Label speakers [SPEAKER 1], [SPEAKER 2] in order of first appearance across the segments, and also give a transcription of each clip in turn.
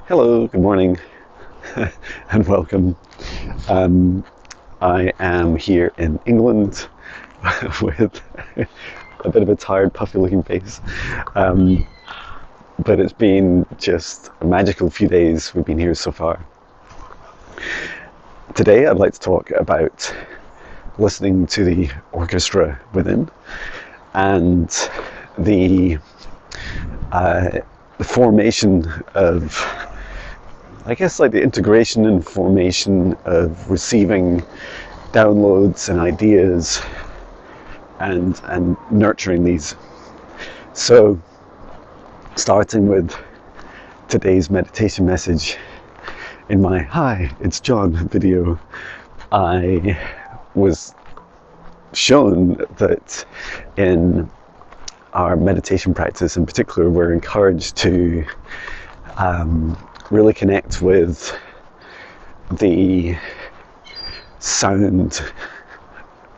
[SPEAKER 1] Hello, good morning, and welcome. I am here in England with a bit of a tired, puffy-looking face, but it's been just a magical few days we've been here so far. Today, I'd like to talk about listening to the orchestra within and the formation of, I guess, like the integration and formation of receiving downloads and ideas and nurturing these. So, starting with today's meditation message, in my "Hi, it's John" video, I was shown that in our meditation practice in particular, we're encouraged to really connect with the sound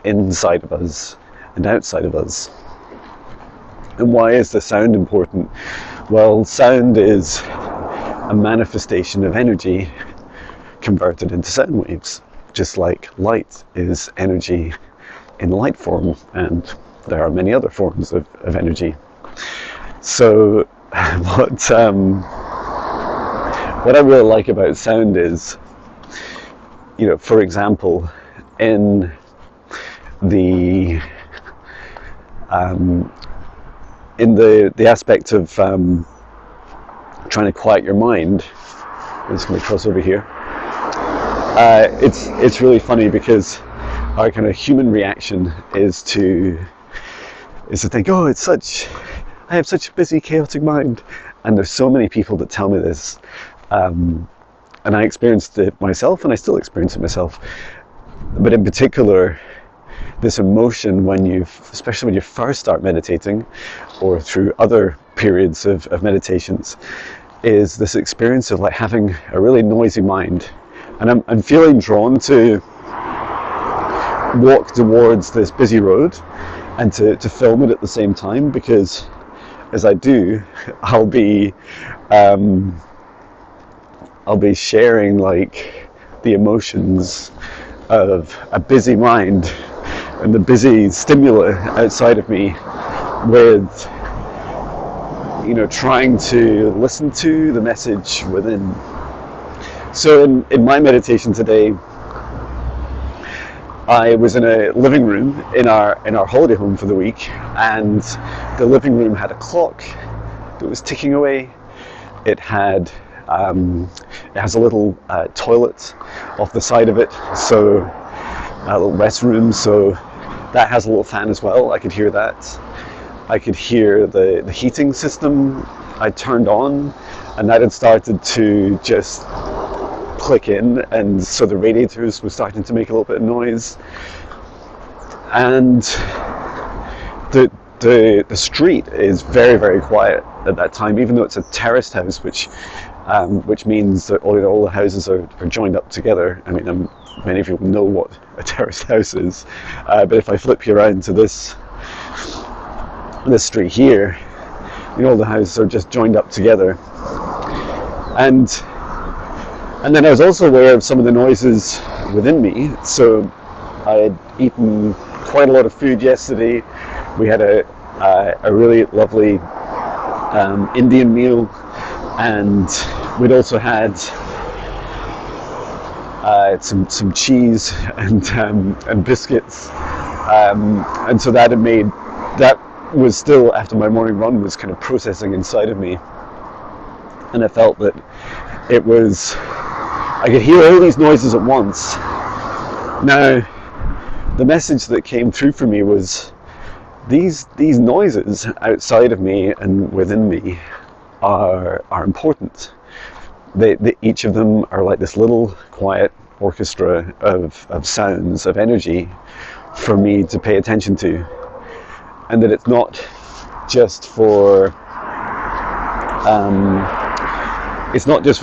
[SPEAKER 1] inside of us and outside of us. And why is the sound important? Well, sound is a manifestation of energy converted into sound waves, just like light is energy in light form, and there are many other forms of energy. So what I really like about sound is, for example, in the aspect of trying to quiet your mind. I'm just going to cross over here. It's really funny because our kind of human reaction is to think, oh, I have such a busy, chaotic mind, and there's so many people that tell me this, and I experienced it myself, and I still experience it myself. But in particular, this emotion especially when you first start meditating, or through other periods of meditations, is this experience of like having a really noisy mind, and I'm feeling drawn to walk towards this busy road and to film it at the same time, because as I do, I'll be sharing like the emotions of a busy mind and the busy stimuli outside of me, with trying to listen to the message within. So in my meditation today, I was in a living room in our holiday home for the week, and the living room had a clock that was ticking away. It has a little toilet off the side of it, so a little restroom, so that has a little fan as well. I could hear that. I could hear the heating system I turned on, and that had started to just click in, and so the radiators were starting to make a little bit of noise. And the street is very, very quiet at that time, even though it's a terraced house, which means that all the houses are joined up together. I mean, many of you know what a terraced house is, but if I flip you around to this street here, all the houses are just joined up together. And then I was also aware of some of the noises within me. So I had eaten quite a lot of food yesterday. We had a really lovely Indian meal, and we'd also had some cheese and biscuits, and so that was still, after my morning run, was kind of processing inside of me, and I felt that I could hear all these noises at once. Now, the message that came through for me was these noises outside of me and within me are important. Each of them are like this little quiet orchestra of sounds, of energy for me to pay attention to, and that it's not just for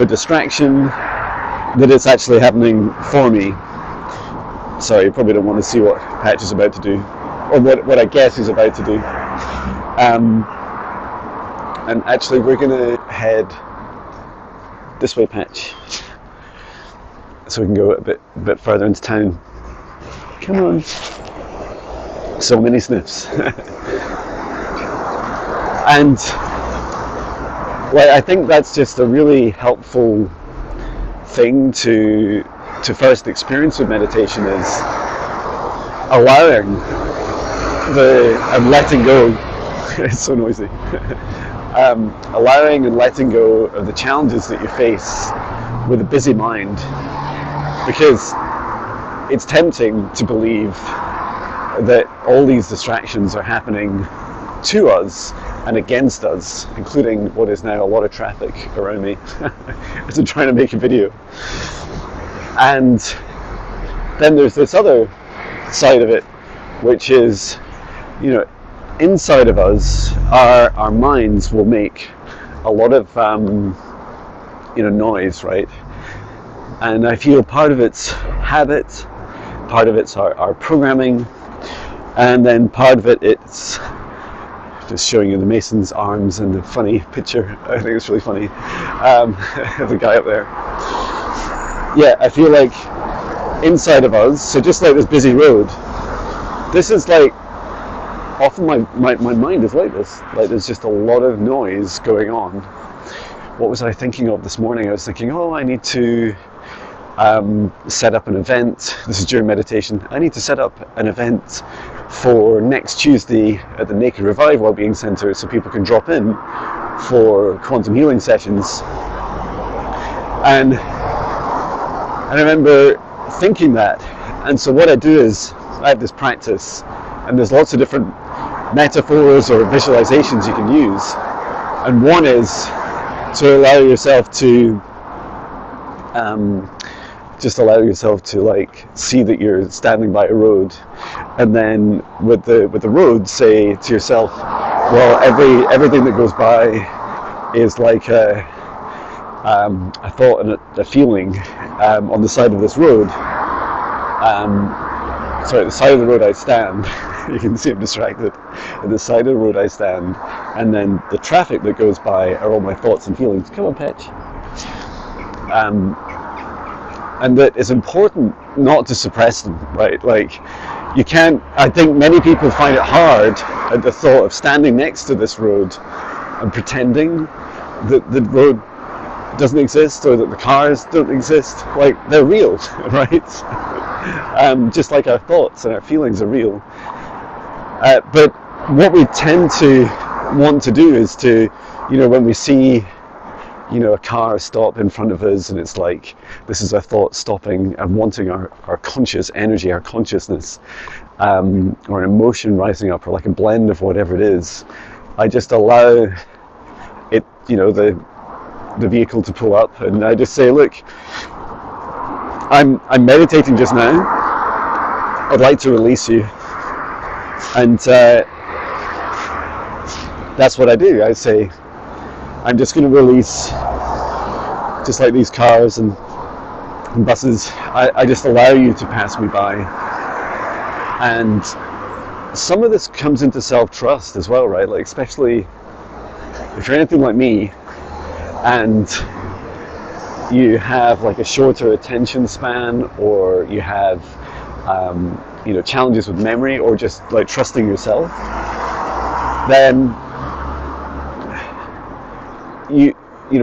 [SPEAKER 1] distraction, that it's actually happening for me. Sorry, you probably don't want to see what Patch is about to do, or what I guess he's about to do. And actually we're going to head this way, Patch, so we can go a bit further into town. Come on. So many sniffs. And I think that's just a really helpful thing to first experience with meditation, is allowing and letting go. It's so noisy. Allowing and letting go of the challenges that you face with a busy mind, because it's tempting to believe that all these distractions are happening to us and against us, including what is now a lot of traffic around me as I'm trying to make a video. And then there's this other side of it, which is, inside of us, our minds will make a lot of noise, right? And I feel part of it's habit, part of it's our programming, and then part of it's just showing you the Mason's arms and the funny picture. I think it's really funny. The guy up there. Yeah, I feel like inside of us, so just like this busy road, this is like, often my mind is like this. Like there's just a lot of noise going on. What was I thinking of this morning? I was thinking, I need to set up an event. This is during meditation. I need to set up an event for next Tuesday at the Naked Revive Wellbeing Centre, so people can drop in for quantum healing sessions. And I remember thinking that. And so what I do is, I have this practice, and there's lots of different metaphors or visualizations you can use. And one is to allow yourself to just allow yourself to like see that you're standing by a road, and then with the road, say to yourself, well, everything that goes by is like a thought and a feeling on the side of this road. The side of the road I stand. You can see I'm distracted. At the side of the road I stand, and then the traffic that goes by are all my thoughts and feelings. Come on, Patch. And that it's important not to suppress them, right? Like, you can't, I think many people find it hard at the thought of standing next to this road and pretending that the road doesn't exist, or that the cars don't exist. Like, they're real, right? Just like our thoughts and our feelings are real. But what we tend to want to do is to, when we see a car stop in front of us, and it's like, this is our thought stopping and wanting our conscious energy, our consciousness, or an emotion rising up, or like a blend of whatever it is. I just allow it, the vehicle to pull up, and I just say, look, I'm meditating just now. I'd like to release you. And that's what I do. I say, I'm just going to release, just like these cars and buses, I just allow you to pass me by. And some of this comes into self-trust as well, right? Like, especially if you're anything like me and you have like a shorter attention span, or you have challenges with memory, or just like trusting yourself, then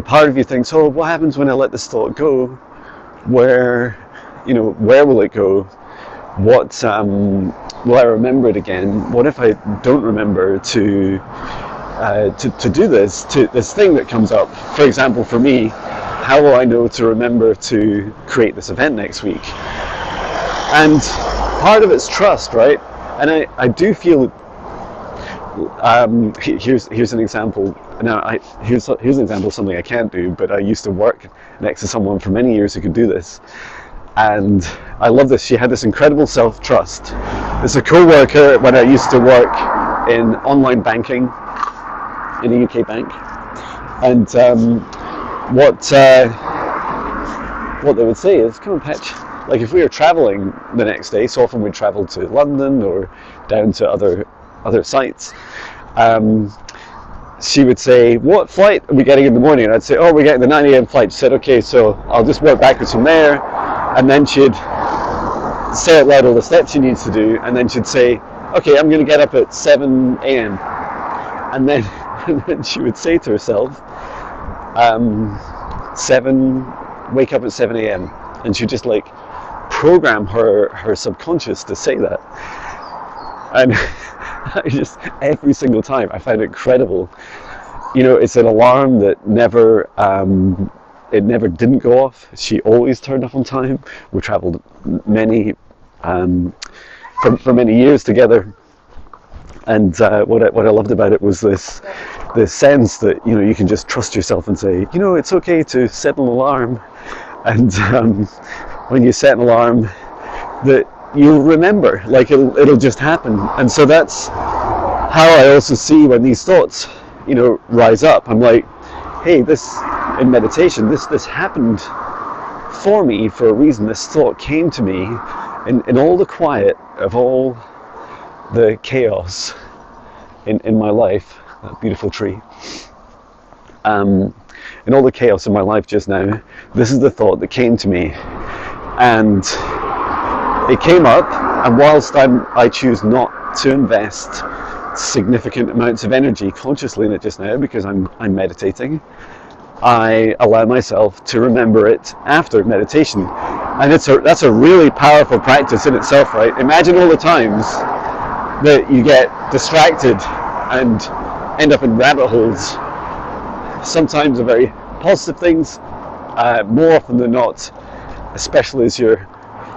[SPEAKER 1] part of you thinks, what happens when I let this thought go? Where will it go? What will I remember it again? What if I don't remember to do this, to this thing that comes up? For example, for me, how will I know to remember to create this event next week? And part of it's trust, right? And I do feel, here's an example. Now, here's an example of something I can't do, but I used to work next to someone for many years who could do this. And I love this. She had this incredible self-trust. It's a co-worker when I used to work in online banking in a UK bank. And what they would say is, come on, Patch. Like, if we were traveling the next day, so often we'd travel to London or down to other sites, she would say, what flight are we getting in the morning? And I'd say, oh, we're getting the 9 a.m. flight. She said, okay, so I'll just work backwards from there. And then she'd say out loud all the steps she needs to do, and then she'd say, okay, I'm going to get up at 7 a.m. And then she would say to herself, wake up at 7 a.m. And she'd just like program her subconscious to say that. And every single time I found it incredible. It's an alarm that never didn't go off. She always turned up on time. We traveled for many years together. And what I loved about it was this sense that you can just trust yourself and say, it's okay to set an alarm. And when you set an alarm, that you'll remember, like it'll just happen. And so that's how I also see when these thoughts rise up. I'm like, hey, this in meditation, this happened for me for a reason. This thought came to me in all the quiet of all the chaos in my life. That beautiful tree. In all the chaos in my life just now, this is the thought that came to me, and it came up. And whilst I choose not to invest significant amounts of energy consciously in it just now because I'm meditating, I allow myself to remember it after meditation. And that's a really powerful practice in itself, right? Imagine all the times that you get distracted and end up in rabbit holes. Sometimes they're very positive things, more often than not, especially as you're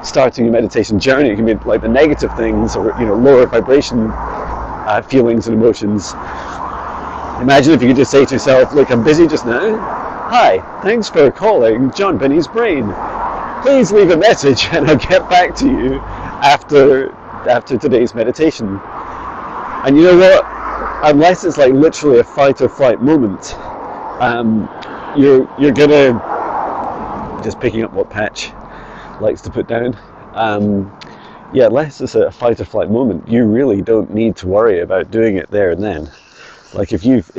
[SPEAKER 1] starting your meditation journey, it can be like the negative things or lower vibration feelings and emotions. Imagine if you could just say to yourself, look, I'm busy just now. Hi, thanks for calling John Binnie's brain. Please leave a message and I'll get back to you after today's meditation. And you know what? Unless it's like literally a fight or flight moment, you're gonna, just picking up what Patch likes to put down, unless it's a fight or flight moment, you really don't need to worry about doing it there and then. Like if you've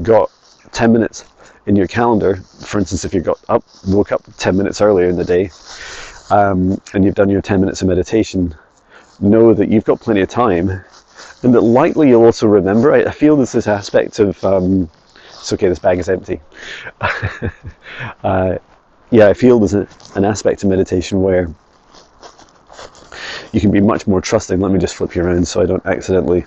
[SPEAKER 1] got 10 minutes in your calendar, for instance, if you woke up 10 minutes earlier in the day, and you've done your 10 minutes of meditation, know that you've got plenty of time, and that likely you'll also remember. I feel there's this aspect of, it's okay, this bag is empty. I feel there's an aspect of meditation where you can be much more trusting. Let me just flip you around so I don't accidentally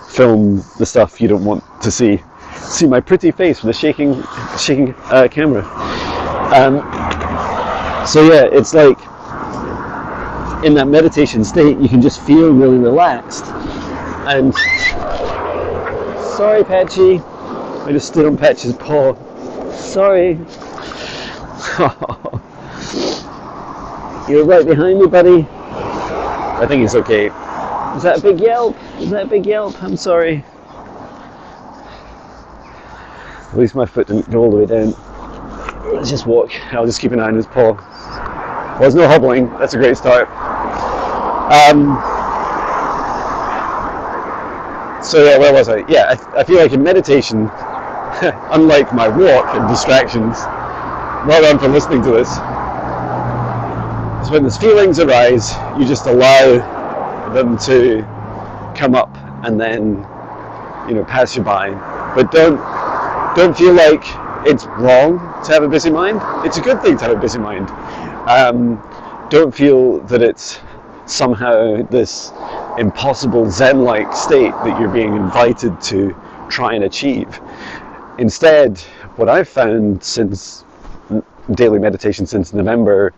[SPEAKER 1] film the stuff you don't want to see. See my pretty face with a shaking camera. It's like in that meditation state, you can just feel really relaxed. And sorry, Patchy, I just stood on Patch's paw. Sorry. You're right behind me, buddy. I think it's okay. Is that a big yelp? I'm sorry. At least my foot didn't go all the way down. Let's just walk. I'll just keep an eye on his paw. Well, there's no hobbling. That's a great start. Where was I? Yeah, I feel like in meditation, unlike my walk and distractions, well done for listening to this. So when those feelings arise, you just allow them to come up and then, pass you by. But don't feel like it's wrong to have a busy mind. It's a good thing to have a busy mind. Don't feel that it's somehow this impossible Zen-like state that you're being invited to try and achieve. Instead, what I've found since daily meditation since November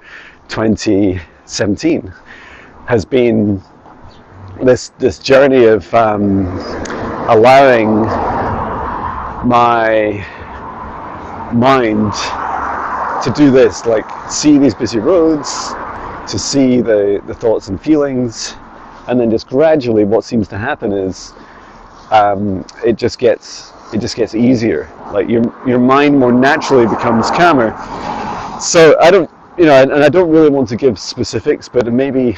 [SPEAKER 1] 2017 has been this journey of allowing my mind to do this, like see these busy roads, to see the thoughts and feelings, and then just gradually what seems to happen is it just gets easier. Like your mind more naturally becomes calmer. So I don't really want to give specifics, but maybe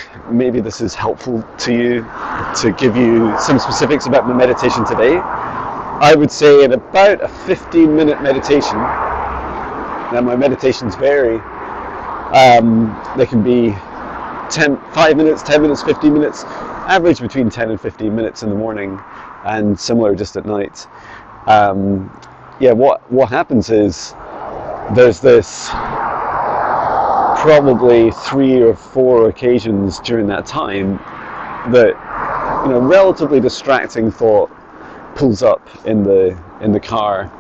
[SPEAKER 1] this is helpful to you to give you some specifics about my meditation today. I would say in about a 15-minute meditation, now my meditations vary, they can be 5 minutes, 10 minutes, 15 minutes, average between 10 and 15 minutes in the morning, and similar just at night. What happens is there's this probably 3 or 4 occasions during that time that relatively distracting thought pulls up in the car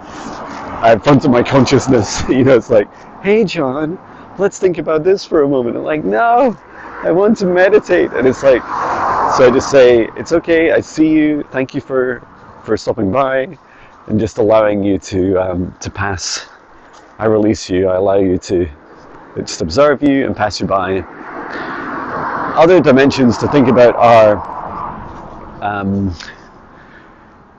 [SPEAKER 1] in front of my consciousness. It's like, hey John, let's think about this for a moment. I'm like, no, I want to meditate. And it's like, so I just say, it's okay, I see you, thank you for stopping by, and just allowing you to pass. I release you, I allow you to just observe you and pass you by. Other dimensions to think about are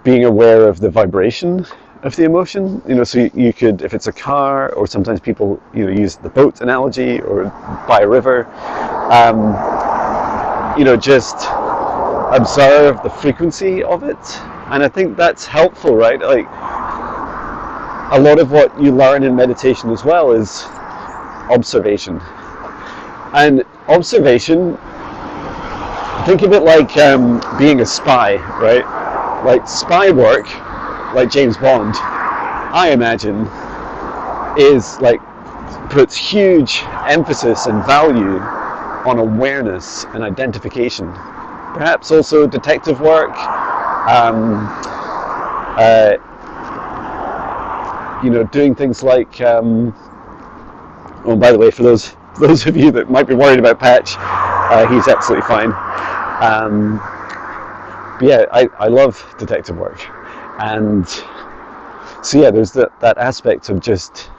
[SPEAKER 1] being aware of the vibration of the emotion. So you could, if it's a car, or sometimes people use the boat analogy, or by a river, just observe the frequency of it. And I think that's helpful, right? Like, a lot of what you learn in meditation as well is observation. And observation, think of it like being a spy, right? Like spy work, like James Bond, I imagine, is like, puts huge emphasis and value on awareness and identification. Perhaps also detective work, doing things like, by the way, for those of you that might be worried about Patch, he's absolutely fine. I love detective work. And so there's that aspect of just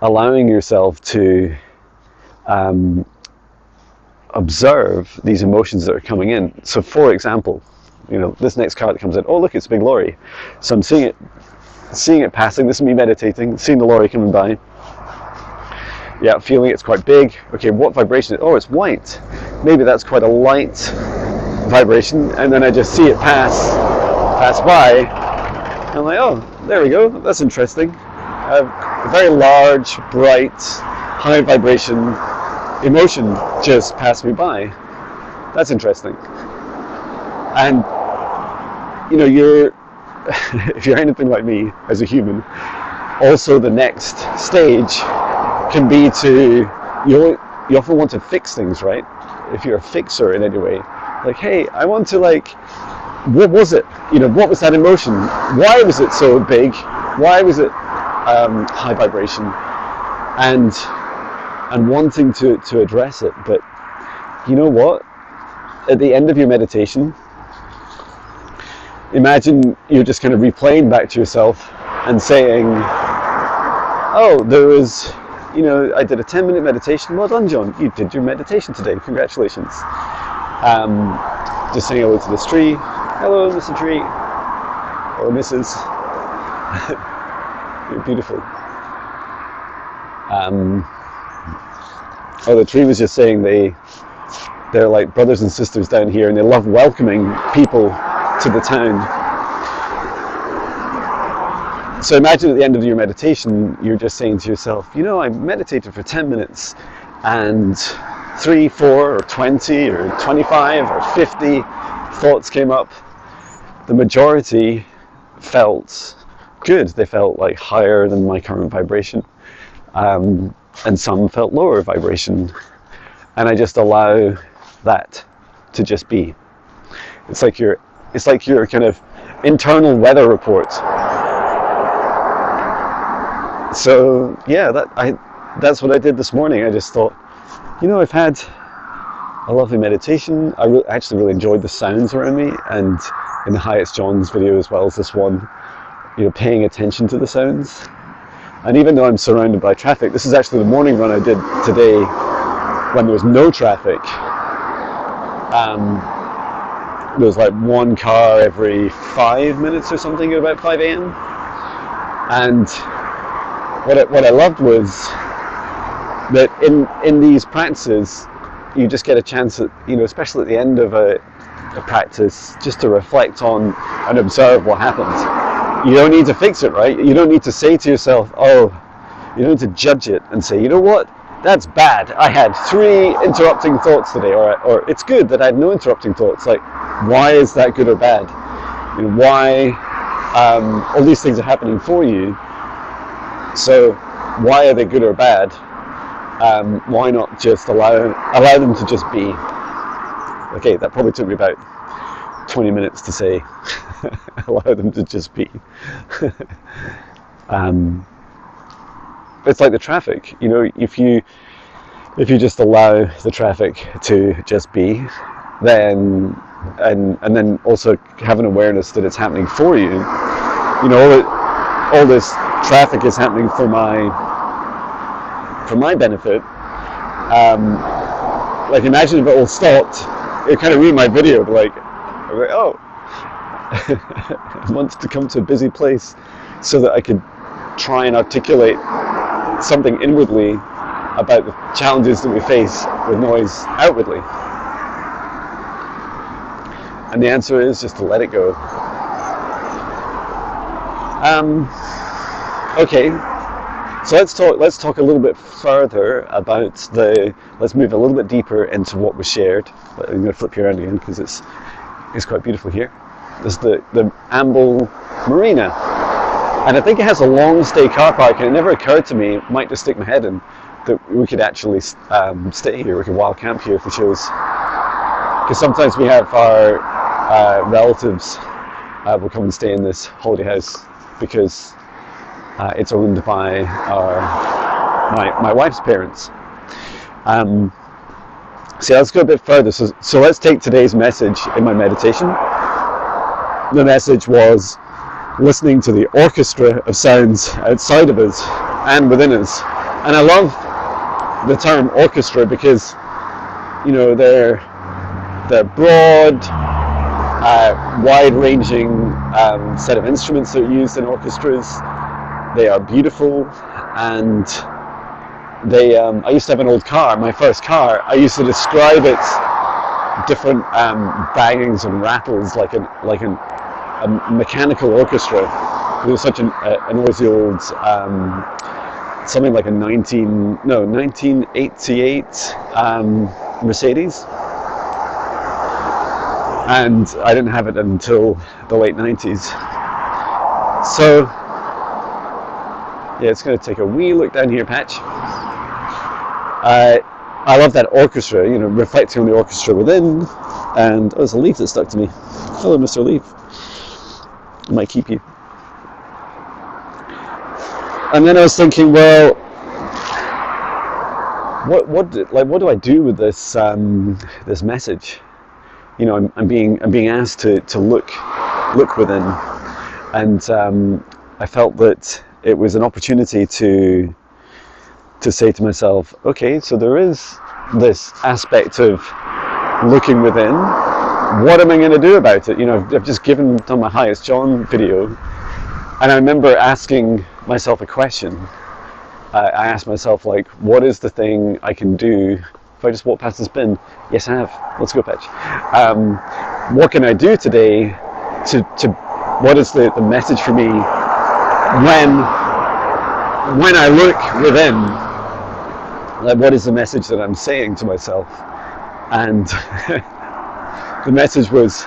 [SPEAKER 1] allowing yourself to observe these emotions that are coming in. So for example, this next car that comes in, oh look, it's a big lorry. So I'm seeing it passing. This is me meditating, seeing the lorry coming by. Yeah, feeling it's quite big. Okay, what vibration? Oh, it's white. Maybe that's quite a light vibration. And then I just see it pass by. And I'm like, oh, there we go. That's interesting. A very large, bright, high vibration emotion just passed me by. That's interesting. And you're if you're anything like me as a human, also the next stage can be to, you often want to fix things, right? If you're a fixer in any way, like, hey, I want to, like, what was it? What was that emotion? Why was it so big? Why was it high vibration? And wanting to address it. But you know what? At the end of your meditation, imagine you're just kind of replaying back to yourself and saying, oh, there was, I did a 10-minute meditation. Well done, John. You did your meditation today. Congratulations. Just saying hello to this tree. Hello, Mr. Tree. Or Mrs. You're beautiful. The tree was just saying they're like brothers and sisters down here, and they love welcoming people to the town. So imagine at the end of your meditation, you're just saying to yourself, I meditated for 10 minutes and 3, 4, or 20, or 25, or 50 thoughts came up. The majority felt good. They felt like higher than my current vibration. And some felt lower vibration. And I just allow that to just be. It's like your kind of internal weather report. So that's what I did this morning. I just thought, I've had a lovely meditation. I actually really enjoyed the sounds around me, and in the Highest John's video as well as this one, paying attention to the sounds. And even though I'm surrounded by traffic, this is actually the morning run I did today when there was no traffic. There was like one car every 5 minutes or something at about 5 a.m. And what I loved was that in these practices, you just get a chance at, especially at the end of a practice, just to reflect on and observe what happened. you don't need to fix it, right? You don't need to say to yourself, oh, you don't need to judge it and say, you know what, that's bad. I had 3 interrupting thoughts today, or it's good that I had no interrupting thoughts. Like, why is that good or bad? You know, why all these things are happening for you? So why are they good or bad? Why not just allow them to just be? Okay, that probably took me about 20 minutes to say. Allow them to just be. It's like the traffic, you know, if you just allow the traffic to just be, then and then also have an awareness that it's happening for you. You know, all this traffic is happening for my benefit. Like, imagine if it all stopped, it kind of ruined my video. But like, oh, I wanted to come to a busy place so that I could try and articulate something inwardly about the challenges that we face with noise outwardly. And the answer is just to let it go. Okay, so let's talk a little bit further about let's move a little bit deeper into what was shared. I'm going to flip you around again because it's quite beautiful here. This is the Amble Marina. And I think it has a long stay car park, and it never occurred to me, might just stick my head in, that we could actually stay here, we could wild camp here for shows. Because sometimes we have our relatives will come and stay in this holiday house because it's owned by my wife's parents. So let's go a bit further. So let's take today's message in my meditation. The message was listening to the orchestra of sounds outside of us and within us. And I love the term orchestra because, you know, they're broad, wide-ranging set of instruments that are used in orchestras. They are beautiful, and they. I used to have an old car, my first car. I used to describe its different bangings and rattles like a mechanical orchestra. It was such a noisy old, something like a 1988 Mercedes. And I didn't have it until the late 90s. So, yeah, it's going to take a wee look down here, Patch. I love that orchestra, you know, reflecting on the orchestra within. And oh, there's a leaf that stuck to me. Hello, Mr. Leaf. I might keep you. And then I was thinking, well, what do I do with this this message? You know, I'm being asked to look within, and I felt that it was an opportunity to say to myself, okay, so there is this aspect of looking within. What am I going to do about it? You know, I've just done my Highest John video, and I remember asking myself a question. I asked myself, like, what is the thing I can do if I just walk past this bin? Yes, I have. Let's go, Patch. What can I do today to what is the message for me when I look within? Like, what is the message that I'm saying to myself? And the message was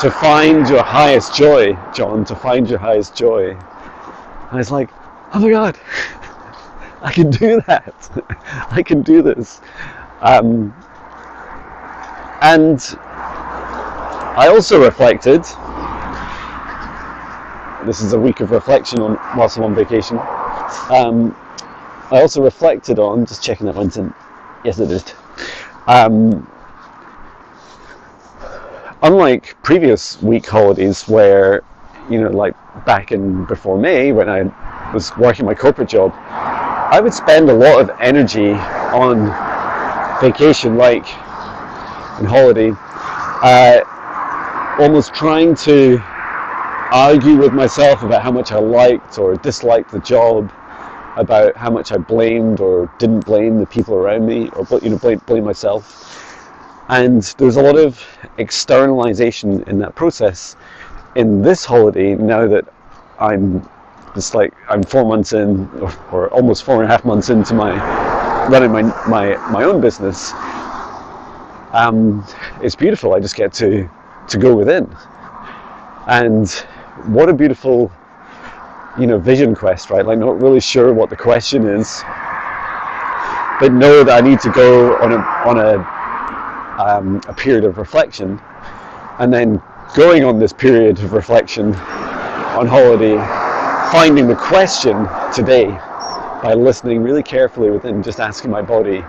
[SPEAKER 1] to find your highest joy, John, to find your highest joy. And I was like, oh my God, I can do that. I can do this. And I also reflected, this is a week of reflection whilst I'm on vacation. I also reflected on, just checking that went in, yes it did. Unlike previous week holidays where, you know, like back in before May when I was working my corporate job, I would spend a lot of energy on vacation, like in holiday, almost trying to argue with myself about how much I liked or disliked the job, about how much I blamed or didn't blame the people around me, or blame myself. And there's a lot of externalization in that process. In this holiday, now that I'm 4 months in, or almost 4.5 months into running my own business. It's beautiful. I just get to go within, and what a beautiful, vision quest, right? Like, not really sure what the question is, but know that I need to go on a period of reflection, and then going on this period of reflection on holiday, finding the question today by listening really carefully within, just asking my body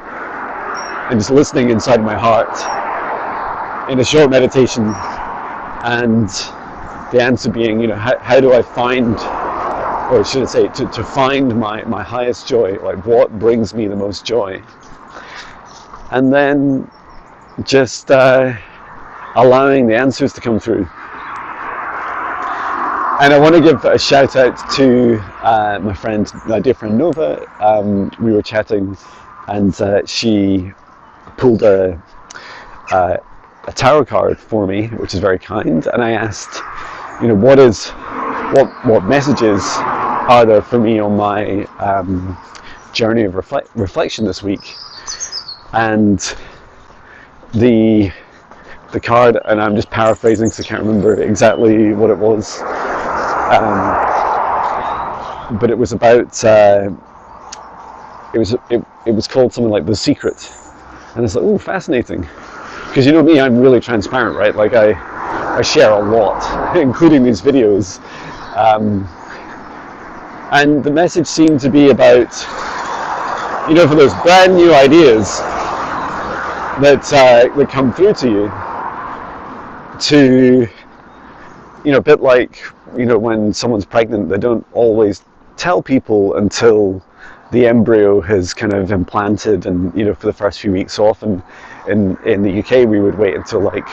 [SPEAKER 1] and just listening inside my heart in a short meditation, and the answer being, how do I find, or should I say, to find my highest joy, like what brings me the most joy, and then just allowing the answers to come through. And I want to give a shout out to my dear friend Nova. We were chatting, and she pulled a tarot card for me, which is very kind. And I asked, what messages are there for me on my journey of reflection this week? And the card, and I'm just paraphrasing because I can't remember exactly what it was, but it was about it was called something like The Secret, and it's like, oh, fascinating, because me, I'm really transparent, right? Like I share a lot, including these videos, and the message seemed to be about, for those brand new ideas that come through to you, to a bit like when someone's pregnant, they don't always tell people until the embryo has kind of implanted, and for the first few weeks. So often in the UK we would wait until like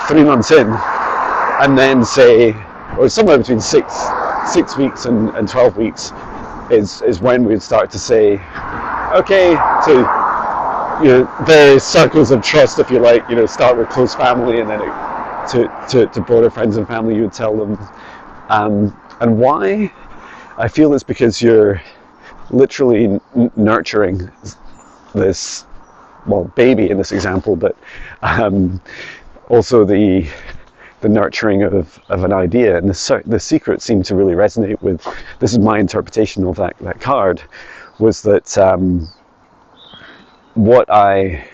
[SPEAKER 1] 3 months in, and then say, or somewhere between six weeks and 12 weeks is when we'd start to say, okay, to various circles of trust, if you like, start with close family, and then to broader friends and family, you would tell them. And why? I feel it's because you're literally nurturing this, baby in this example, but also the nurturing of an idea. And the secret seemed to really resonate with, this is my interpretation of that card, was that what I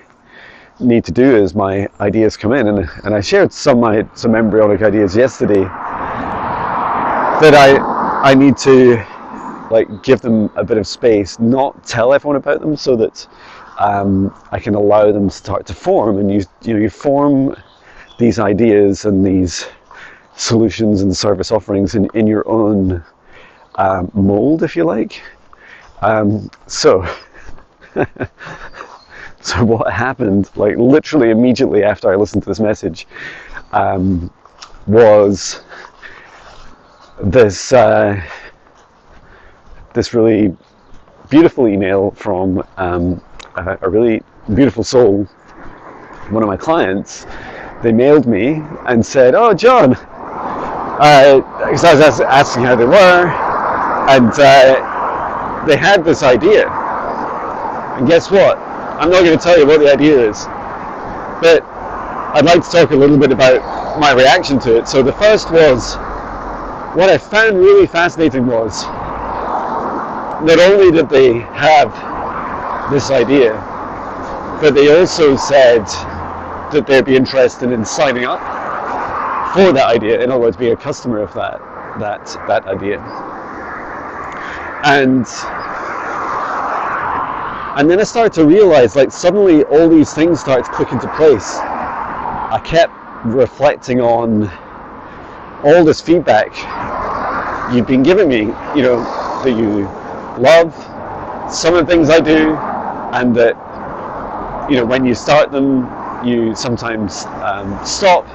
[SPEAKER 1] need to do is my ideas come in, and I shared some embryonic ideas yesterday, that I need to give them a bit of space, not tell everyone about them, so that I can allow them to start to form. And you form these ideas and these solutions and service offerings in your own mold, if you like. So what happened, literally immediately after I listened to this message, was this really beautiful email from a really beautiful soul, one of my clients. They mailed me and said, "Oh, John," because I was asking how they were, and they had this idea. And guess what? I'm not going to tell you what the idea is, but I'd like to talk a little bit about my reaction to it. So the first was, what I found really fascinating was, not only did they have this idea, but they also said that they'd be interested in signing up for that idea. In other words, being a customer of that idea. And then I started to realize, suddenly all these things started to click into place. I kept reflecting on all this feedback you've been giving me, that you love some of the things I do, and that, when you start them, you sometimes stop.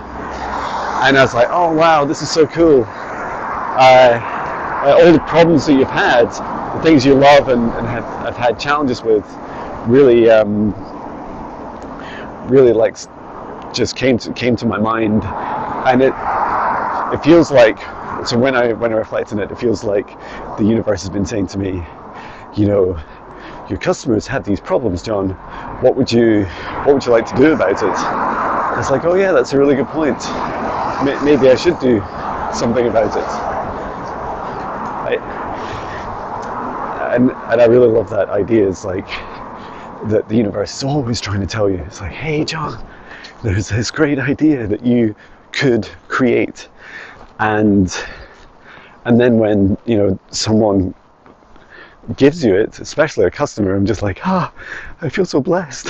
[SPEAKER 1] And I was like, oh wow, this is so cool. All the problems that you've had, the things you love and have had challenges with, really just came to my mind, and it feels like so when I reflect on it, it feels like the universe has been saying to me, your customers have these problems, John. What would you like to do about it? It's like, oh yeah, that's a really good point. Maybe I should do something about it. And I really love that idea. It's like that the universe is always trying to tell you. It's like, hey John, there's this great idea that you could create, and then when someone gives you it, especially a customer, I'm just like, I feel so blessed.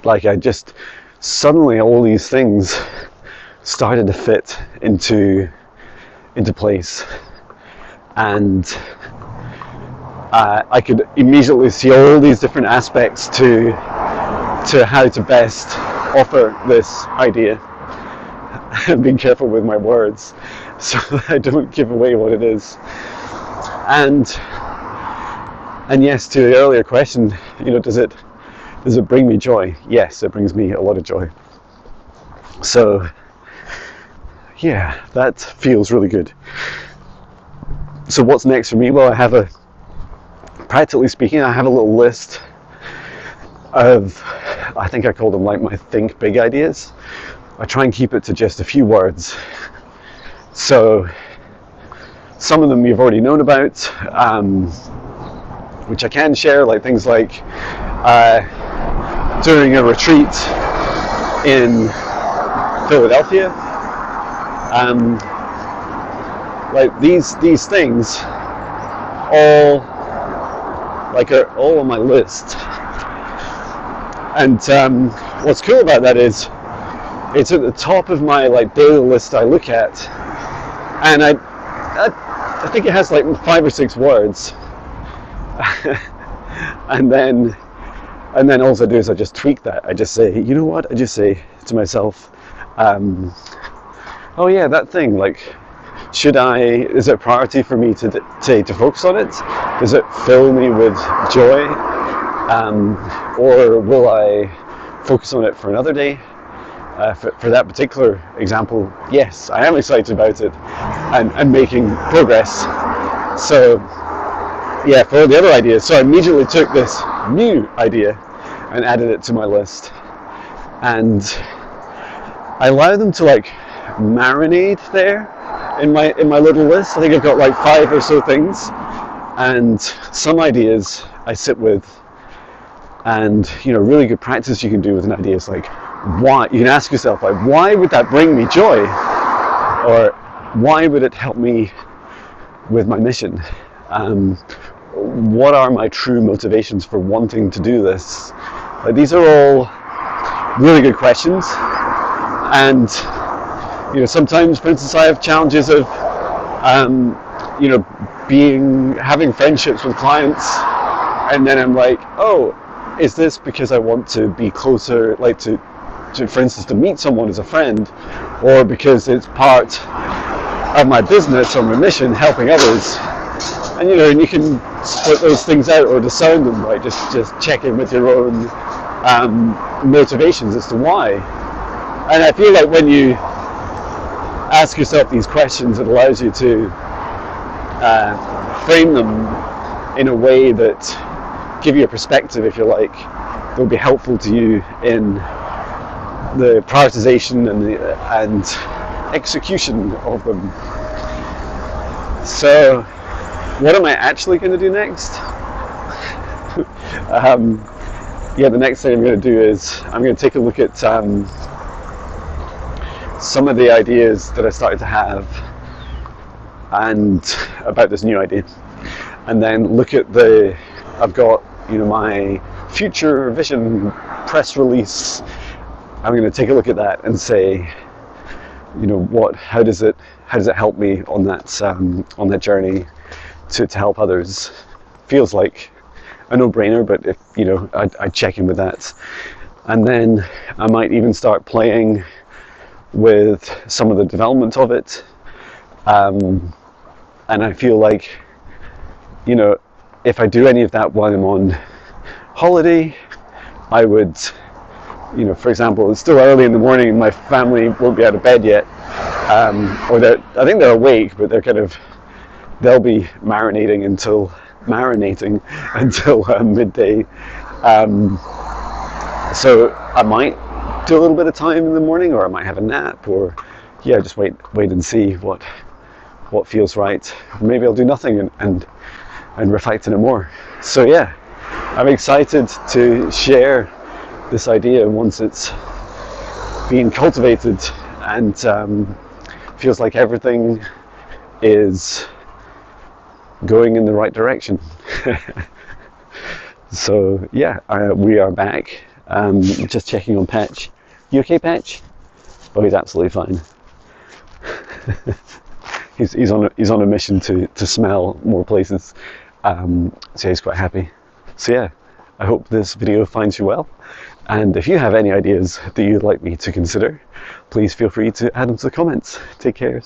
[SPEAKER 1] Like I just suddenly all these things started to fit into place, and I could immediately see all these different aspects to how to best offer this idea. I'm being careful with my words so that I don't give away what it is. And yes, to the earlier question, does it bring me joy? Yes, it brings me a lot of joy. So yeah, that feels really good. So what's next for me? Well, practically speaking, I have a little list of, I think I call them like my think big ideas. I try and keep it to just a few words. So some of them you've already known about, which I can share, like things like during a retreat in Philadelphia, like these things all are all on my list. And what's cool about that is it's at the top of my daily list I look at, and I think it has 5 or 6 words, and then all I do is I just tweak that. I just say, you know what? I just say to myself, oh yeah, that thing. Is it a priority for me to focus on it? Does it fill me with joy, or will I focus on it for another day? For that particular example, yes, I am excited about it and making progress. So yeah, for all the other ideas, so I immediately took this new idea and added it to my list, and I allow them to marinate there in my little list. I think I've got 5 or so things, and some ideas I sit with, and really good practice you can do with an idea is why. You can ask yourself why would that bring me joy, or why would it help me with my mission? What are my true motivations for wanting to do this? These are all really good questions, and sometimes, for instance, I have challenges of having friendships with clients, and then I'm like, oh, is this because I want to be closer, to, for instance, to meet someone as a friend, or because it's part of my business or my mission, helping others? And and you can split those things out or discern them, just check in with your own motivations as to why. And I feel like when you ask yourself these questions, it allows you to frame them in a way that give you a perspective, if you like, that will be helpful to you in the prioritization and execution of them. So what am I actually going to do next? The next thing I'm going to do is I'm going to take a look at some of the ideas that I started to have and about this new idea, and then look at I've got my future vision press release. I'm going to take a look at that and say, how does it help me on that journey to help others? Feels like a no-brainer, but if I'd check in with that, and then I might even start playing with some of the development of it, and I feel like if I do any of that while I'm on holiday, I would you know, for example, it's still early in the morning and my family won't be out of bed yet, or I think they're awake, but they'll be marinating until midday. So I might do a little bit of time in the morning, or I might have a nap, or yeah, just wait and see what feels right. Maybe I'll do nothing and reflect on it more. So yeah, I'm excited to share this idea once it's being cultivated, and feels like everything is going in the right direction. So yeah, we are back. Just checking on Patch. You okay, Patch? Oh, he's absolutely fine. he's on a mission to smell more places. So he's quite happy. So yeah, I hope this video finds you well. And if you have any ideas that you'd like me to consider, please feel free to add them to the comments. Take care.